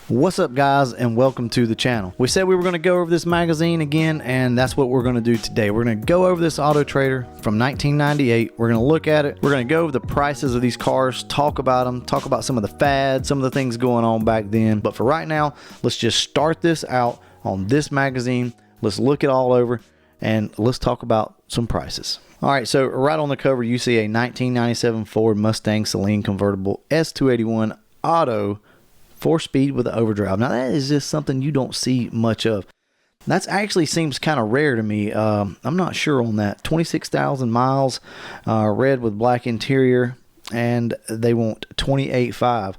What's up, guys, and welcome to the channel. We said we were going to go over this magazine again, and that's what we're going to do today. We're going to go over this Auto Trader from 1998. We're going to look at it. We're going to go over the prices of these cars, talk about them, talk about some of the fads, some of the things going on back then. But for right now, let's just start this out on this magazine. Let's look it all over, and let's talk about some prices. All right, so right on the cover, you see a 1997 Ford Mustang Saleen convertible S281 Auto 4-speed with an overdrive. Now that is just something you don't see much of. That actually seems kind of rare to me. I'm not sure on that. 26,000 miles, red with black interior, and they want $28,500.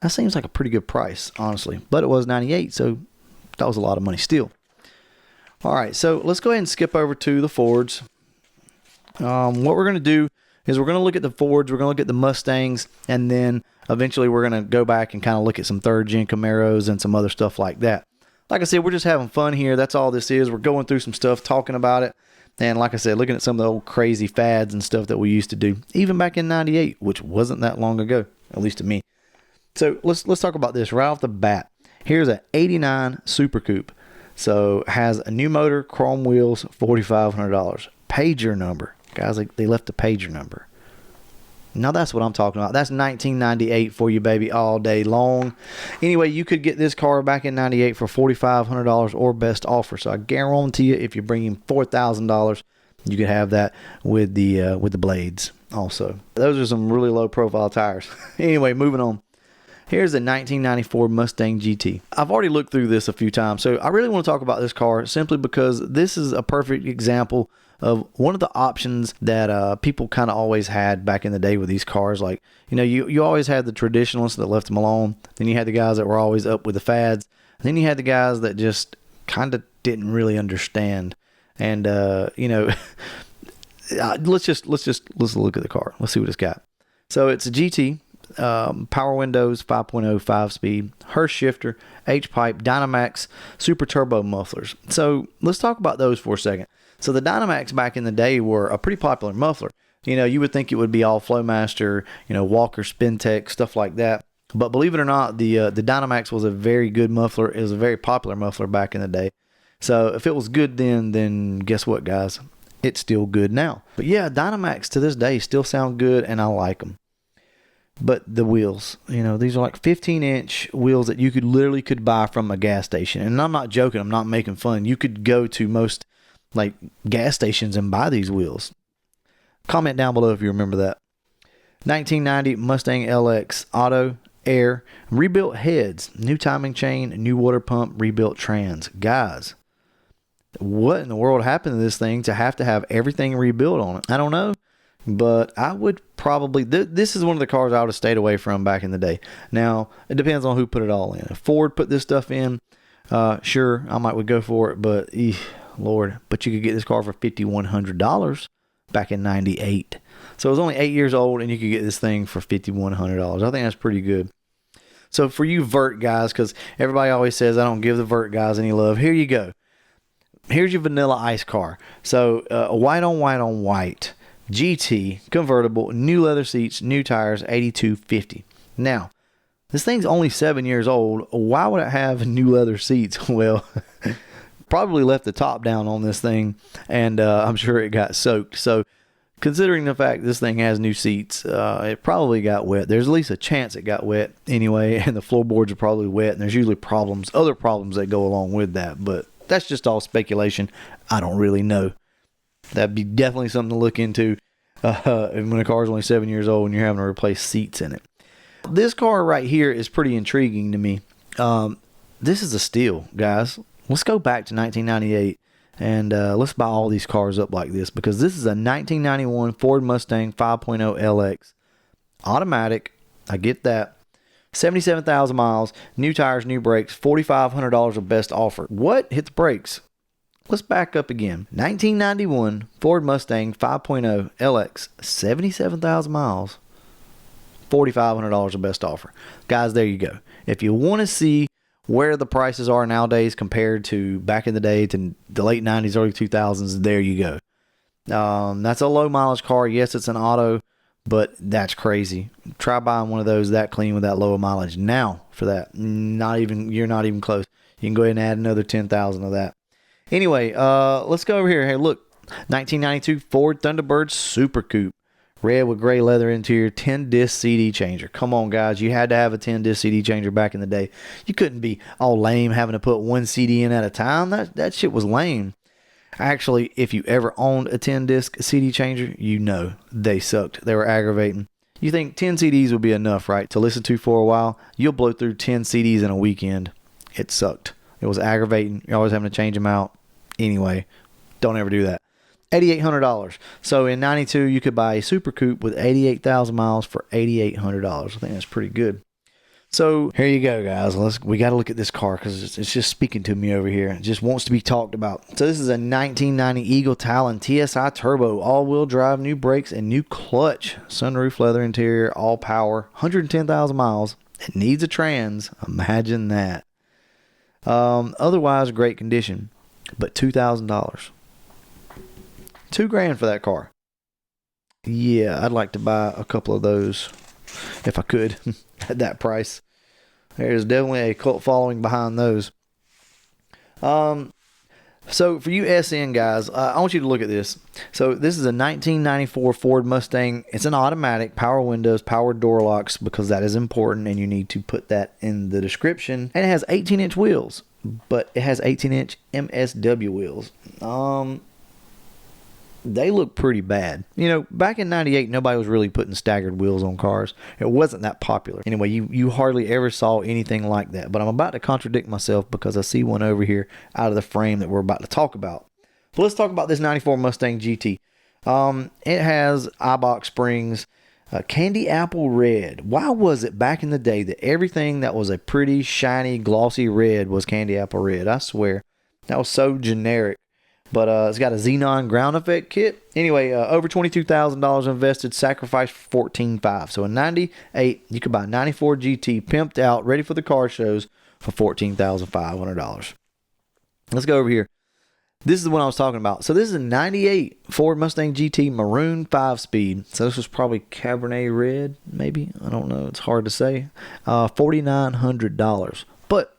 That seems like a pretty good price, honestly. But it was 98, so that was a lot of money still. All right, so let's go ahead and skip over to the Fords. What we're going to do is we're going to look at the Fords, we're going to look at the Mustangs, and then eventually we're going to go back and kind of look at some third-gen Camaros and some other stuff like that. Like I said, we're just having fun here. That's all this is. We're going through some stuff, talking about it, and like I said, looking at some of the old crazy fads and stuff that we used to do, even back in 98, which wasn't that long ago, at least to me. So let's talk about this right off the bat. Here's an 89 Super Coupe. So has a new motor, chrome wheels, $4,500. Pager number. Guys, they left the pager number. Now that's what I'm talking about. That's 1998 for you, baby, all day long. Anyway, you could get this car back in 98 for $4,500 or best offer. So I guarantee you, if you bring in $4,000, you could have that with the blades also. Those are some really low profile tires. Anyway, moving on. Here's the 1994 Mustang GT. I've already looked through this a few times, so I really want to talk about this car simply because this is a perfect example of one of the options that people kind of always had back in the day with these cars. Like, you know, you always had the traditionalists that left them alone. Then you had the guys that were always up with the fads. And then you had the guys that just kind of didn't really understand. And you know, let's look at the car. Let's see what it's got. So it's a GT. Power windows, 5.0 5-speed, Hurst shifter, H-pipe, Dynamax, super turbo mufflers. So let's talk about those for a second. So the Dynamax back in the day were a pretty popular muffler. You know, you would think it would be all Flowmaster, you know, Walker, Spintech, stuff like that. But believe it or not, the Dynamax was a very good muffler. It was a very popular muffler back in the day. So if it was good then guess what, guys? It's still good now. But yeah, Dynamax to this day still sound good, and I like them. But the wheels, you know, these are like 15-inch wheels that you literally could buy from a gas station. And I'm not joking. I'm not making fun. You could go to most like gas stations and buy these wheels. Comment down below if you remember that. 1990 Mustang LX Auto Air, rebuilt heads, new timing chain, new water pump, rebuilt trans. Guys, what in the world happened to this thing to have everything rebuilt on it? I don't know. But I would probably, this is one of the cars I would have stayed away from back in the day. Now, it depends on who put it all in. If Ford put this stuff in, sure, I would go for it. But, Lord, but you could get this car for $5,100 back in 98. So it was only 8 years old, and you could get this thing for $5,100. I think that's pretty good. So for you Vert guys, because everybody always says I don't give the Vert guys any love, here you go. Here's your vanilla ice car. So white on white on white. GT, convertible, new leather seats, new tires, $8,250. Now, this thing's only 7 years old. Why would it have new leather seats? Well, probably left the top down on this thing, and I'm sure it got soaked. So, considering the fact this thing has new seats, it probably got wet. There's at least a chance it got wet anyway, and the floorboards are probably wet, and there's usually other problems that go along with that. But that's just all speculation. I don't really know. That'd be definitely something to look into when a car's only 7 years old and you're having to replace seats in it. This car right here is pretty intriguing to me. This is a steal, guys. Let's go back to 1998 and let's buy all these cars up like this, because this is a 1991 Ford Mustang 5.0 LX. Automatic. I get that. 77,000 miles, new tires, new brakes, $4,500 of best offer. What? Hit the brakes. Let's back up again. 1991 Ford Mustang 5.0 LX, 77,000 miles, $4,500 of best offer. Guys, there you go. If you want to see where the prices are nowadays compared to back in the day, to the late 90s, early 2000s, there you go. That's a low mileage car. Yes, it's an auto, But that's crazy. Try buying one of those that clean with that low mileage now for that. You're not even close. You can go ahead and add another 10,000 of that. Anyway, let's go over here. Hey, look, 1992 Ford Thunderbird Super Coupe. Red with gray leather interior, 10-disc CD changer. Come on, guys. You had to have a 10-disc CD changer back in the day. You couldn't be all lame having to put one CD in at a time. That shit was lame. Actually, if you ever owned a 10-disc CD changer, you know they sucked. They were aggravating. You think 10 CDs would be enough, right, to listen to for a while? You'll blow through 10 CDs in a weekend. It sucked. It was aggravating. You're always having to change them out. Anyway, don't ever do that. $8,800. So in 92, you could buy a Super Coupe with 88,000 miles for $8,800. I think that's pretty good. So here you go, guys. We got to look at this car because it's just speaking to me over here. It just wants to be talked about. So this is a 1990 Eagle Talon TSI Turbo, all-wheel drive, new brakes, and new clutch. Sunroof, leather interior, all power, 110,000 miles. It needs a trans. Imagine that. Otherwise, great condition, but $2,000. $2,000 for that car. Yeah, I'd like to buy a couple of those if I could at that price. There's definitely a cult following behind those. So for you SN guys, I want you to look at this. So this is a 1994 Ford Mustang. It's an automatic, power windows, power door locks, because that is important and you need to put that in the description. And it has 18-inch wheels, but it has 18-inch MSW wheels. They look pretty bad. You know, back in 98, nobody was really putting staggered wheels on cars. It wasn't that popular. Anyway, you hardly ever saw anything like that. But I'm about to contradict myself because I see one over here out of the frame that we're about to talk about. So let's talk about this 94 Mustang GT. It has iBox springs, candy apple red. Why was it back in the day that everything that was a pretty, shiny, glossy red was candy apple red? I swear. That was so generic. But it's got a xenon ground effect kit. Anyway, over $22,000 invested, sacrificed for $14,500. So in 98, you could buy a 94 GT, pimped out, ready for the car shows for $14,500. Let's go over here. This is the one I was talking about. So this is a 98 Ford Mustang GT Maroon 5-speed. So this was probably Cabernet Red, maybe. I don't know. It's hard to say. $4,900. But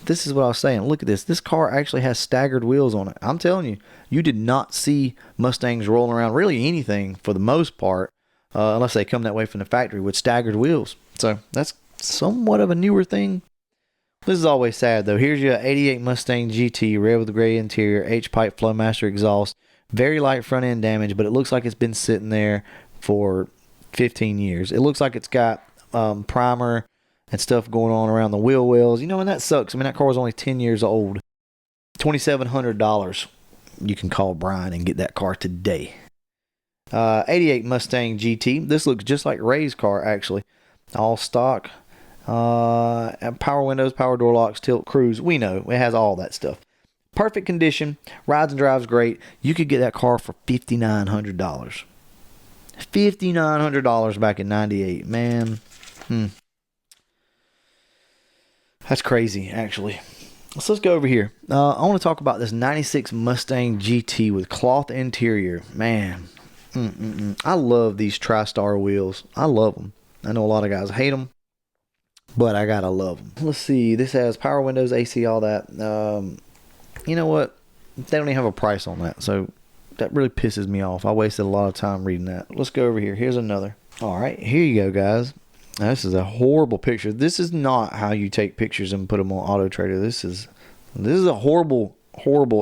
this is what I was saying. Look at this. This car actually has staggered wheels on it. I'm telling you, you did not see Mustangs rolling around really anything for the most part, unless they come that way from the factory with staggered wheels. So that's somewhat of a newer thing. This is always sad though. Here's your 88 Mustang GT, red with the gray interior, H-pipe Flowmaster exhaust, very light front end damage, but it looks like it's been sitting there for 15 years. It looks like it's got primer and stuff going on around the wheel wells. You know, and that sucks. I mean, that car was only 10 years old. $2,700. You can call Brian and get that car today. 88 Mustang GT. This looks just like Ray's car, actually. All stock. Power windows, power door locks, tilt, cruise. We know. It has all that stuff. Perfect condition. Rides and drives great. You could get that car for $5,900. $5,900 back in 98. Man. That's crazy, actually. So let's go over here. I want to talk about this 96 Mustang GT with cloth interior. Man, I love these TriStar wheels. I love them. I know a lot of guys hate them, but I gotta love them. Let's see. This has power windows, AC, all that. You know what? They don't even have a price on that, so that really pisses me off. I wasted a lot of time reading that. Let's go over here. Here's another. All right, here you go, guys. Now, this is a horrible picture. This is not how you take pictures and put them on Auto Trader. This is a horrible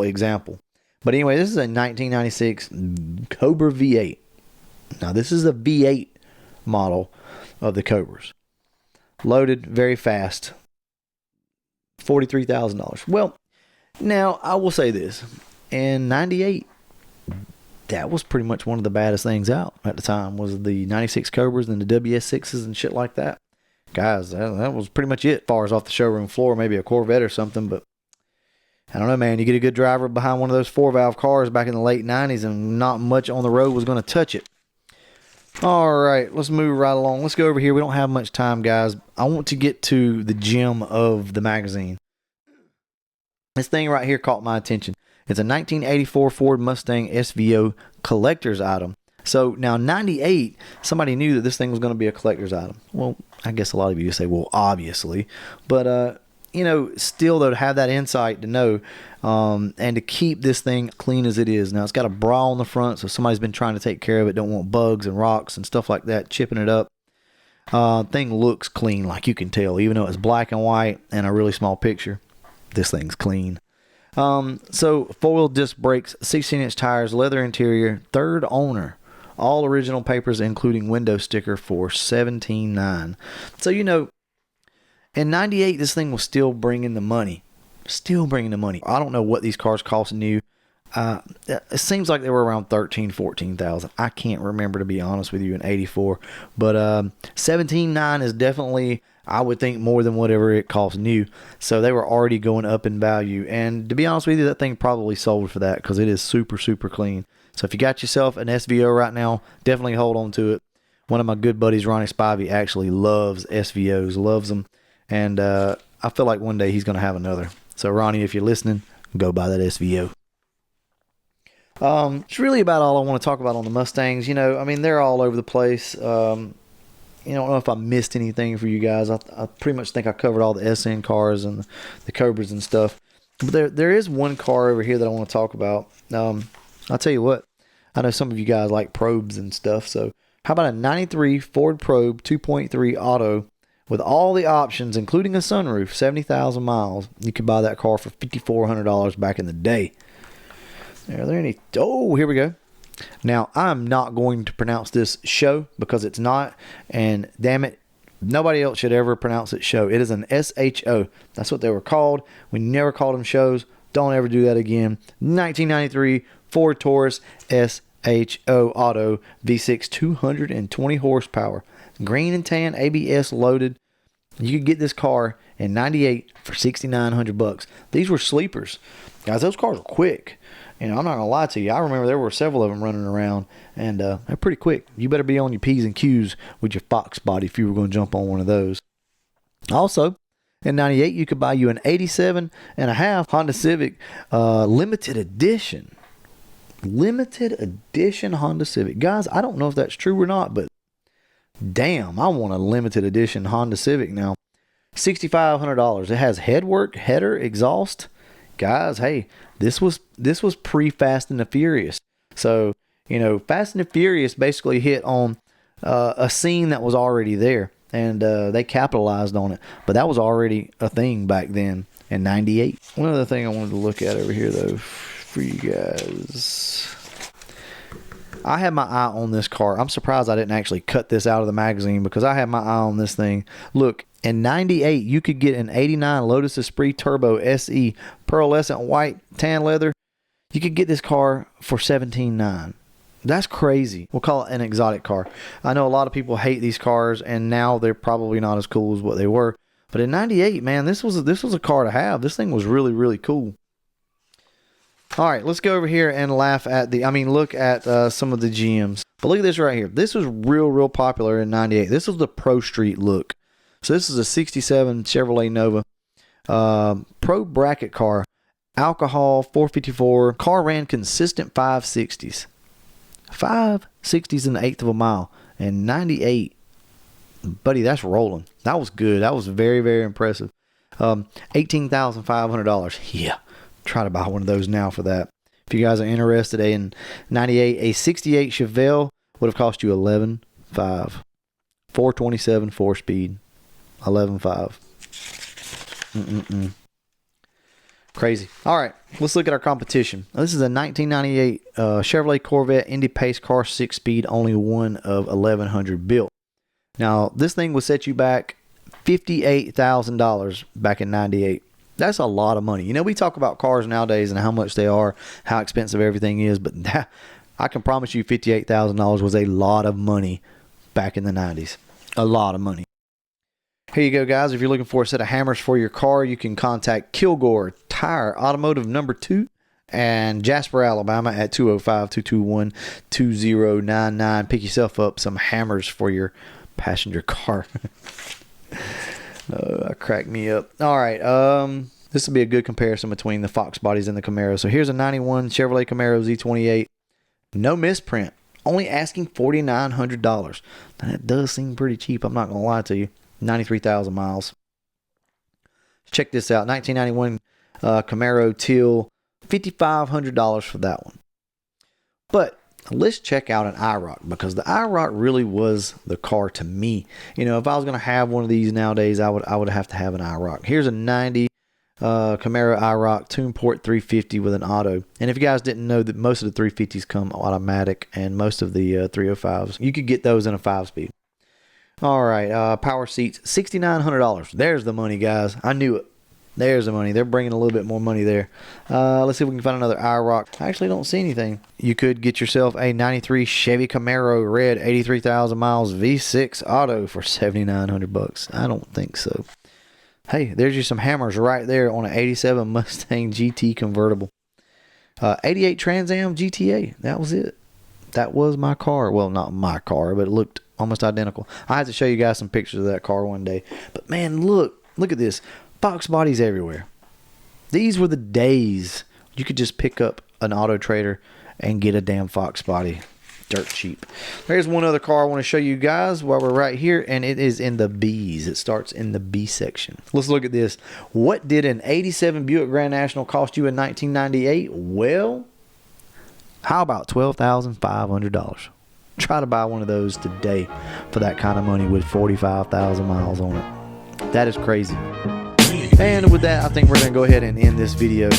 example. But anyway, this is a 1996 Cobra V8. Now, this is a V8 model of the Cobras. Loaded very fast. $43,000. Well, now, I will say this. In 98, that was pretty much one of the baddest things out at the time, was the 96 Cobras and the WS6s and shit like that. Guys, that was pretty much it as far as off the showroom floor. Maybe a Corvette or something, but I don't know, man. You get a good driver behind one of those 4-valve cars back in the late 90s and not much on the road was going to touch it. All right, let's move right along. Let's go over here. We don't have much time, guys. I want to get to the gem of the magazine. This thing right here caught my attention. It's a 1984 Ford Mustang SVO collector's item. So now 98, somebody knew that this thing was going to be a collector's item. Well, I guess a lot of you say, well, obviously. But, you know, still though, to have that insight to know and to keep this thing clean as it is. Now, it's got a bra on the front, so somebody's been trying to take care of it, don't want bugs and rocks and stuff like that, chipping it up. Thing looks clean, like you can tell, even though it's black and white and a really small picture. This thing's clean. So four-wheel disc brakes, 16-inch tires, leather interior, third owner, all original papers, including window sticker for $17,900. So, you know, in 98, this thing was still bringing the money. Still bringing the money. I don't know what these cars cost new. It seems like they were around $13,000-14,000. I can't remember, to be honest with you, in 84. But $17,900 is definitely, I would think, more than whatever it cost new. So they were already going up in value. And to be honest with you, that thing probably sold for that because it is super, super clean. So if you got yourself an SVO right now, definitely hold on to it. One of my good buddies, Ronnie Spivey, actually loves SVOs, loves them. And I feel like one day he's going to have another. So Ronnie, if you're listening, go buy that SVO. It's really about all I want to talk about on the Mustangs. You know, I mean, they're all over the place. You know, I don't know if I missed anything for you guys. I pretty much think I covered all the SN cars and the Cobras and stuff. But there is one car over here that I want to talk about. I'll tell you what. I know some of you guys like probes and stuff. So how about a 93 Ford Probe 2.3 auto with all the options, including a sunroof, 70,000 miles. You could buy that car for $5,400 back in the day. Are there any? Oh, here we go. Now, I'm not going to pronounce this show because it's not. And damn it, nobody else should ever pronounce it show. It is an SHO. That's what they were called. We never called them shows. Don't ever do that again. 1993 Ford Taurus SHO Auto V6 220 horsepower. Green and tan, ABS loaded. You could get this car in 98 for $6,900. These were sleepers. Guys, those cars were quick. You know, I'm not going to lie to you. I remember there were several of them running around, and they're pretty quick. You better be on your P's and Q's with your FOXBODY if you were going to jump on one of those. Also, in 98, you could buy you an 87.5 Honda Civic limited edition. Limited edition Honda Civic. Guys, I don't know if that's true or not, but damn, I want a limited edition Honda Civic now. $6,500. It has headwork, header, exhaust. Guys, hey, this was pre-Fast and the Furious. So, you know, Fast and the Furious basically hit on a scene that was already there, and they capitalized on it. But that was already a thing back then in 98. One other thing I wanted to look at over here, though, for you guys. I had my eye on this car. I'm surprised I didn't actually cut this out of the magazine because I had my eye on this thing. Look, in 98, you could get an 89 Lotus Esprit Turbo SE pearlescent white tan leather. You could get this car for $17,900. That's crazy. We'll call it an exotic car. I know a lot of people hate these cars, and now they're probably not as cool as what they were. But in 98, man, this was a car to have. This thing was really, really cool. All right, let's go over here and look at some of the GMs. But look at this right here. This was real popular in 98. This was the Pro Street look. So this is a 67 Chevrolet Nova. Pro bracket car. Alcohol, 454. Car ran consistent 560s. 560s in the eighth of a mile. And 98. Buddy, that's rolling. That was good. That was very, very impressive. $18,500. Yeah. Try to buy one of those now for that. If you guys are interested, in 98, a 68 Chevelle would have cost you $11,500. 427 4-speed. $11,500. Crazy. All right, let's look at our competition. Now, this is a 1998 Chevrolet Corvette Indy Pace car, 6-speed, only one of 1,100 built. Now, this thing would set you back $58,000 back in 98. That's a lot of money. You know, we talk about cars nowadays and how much they are, how expensive everything is, but I can promise you $58,000 was a lot of money back in the 90s. A lot of money. Here you go, guys. If you're looking for a set of hammers for your car, you can contact Kilgore Tire Automotive number 2 and Jasper, Alabama at 205-221-2099. Pick yourself up some hammers for your passenger car. Crack me up. All right. This will be a good comparison between the FOXBODYs and the Camaro. So here's a 91 Chevrolet Camaro Z28. No misprint. only asking $4,900. That does seem pretty cheap, I'm not gonna lie to you. 93,000 miles. Check this out, 1991 Camaro Teal, $5,500 for that one. But let's check out an IROC, because the IROC really was the car to me. You know, if I was going to have one of these nowadays, I would have to have an IROC. Here's a 90 Camaro IROC tune port 350 with an auto. And if you guys didn't know, that most of the 350s come automatic, and most of the 305s, you could get those in a 5-speed. All right, power seats, $6,900. There's the money, guys. I knew it. There's the money. They're bringing a little bit more money there. Let's see if we can find another IROC. I actually don't see anything. You could get yourself a 93 Chevy Camaro red, 83,000 miles, V6 auto for $7,900. I don't think so. Hey, there's just some hammers right there on an 87 Mustang GT convertible. 88 Trans Am GTA. That was it. That was my car. Well, not my car, but it looked almost identical. I have to show you guys some pictures of that car one day. But man, look at this. Fox bodies everywhere. These were the days you could just pick up an auto trader and get a damn Fox body dirt cheap. There's one other car I want to show you guys while we're right here, and it is in the B's. It starts in the B section. Let's look at this. What did an 87 Buick Grand National cost you in 1998? Well, how about $12,500? Try to buy one of those today for that kind of money with 45,000 miles on it. That is crazy. And with that, I think we're going to go ahead and end this video.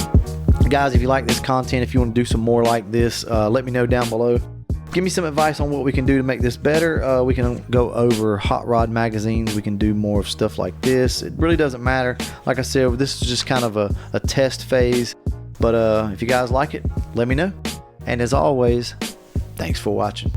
Guys, if you like this content, if you want to do some more like this, let me know down below. Give me some advice on what we can do to make this better. We can go over hot rod magazines. We can do more of stuff like this. It really doesn't matter. Like I said, this is just kind of a test phase. But if you guys like it, let me know. And as always, thanks for watching.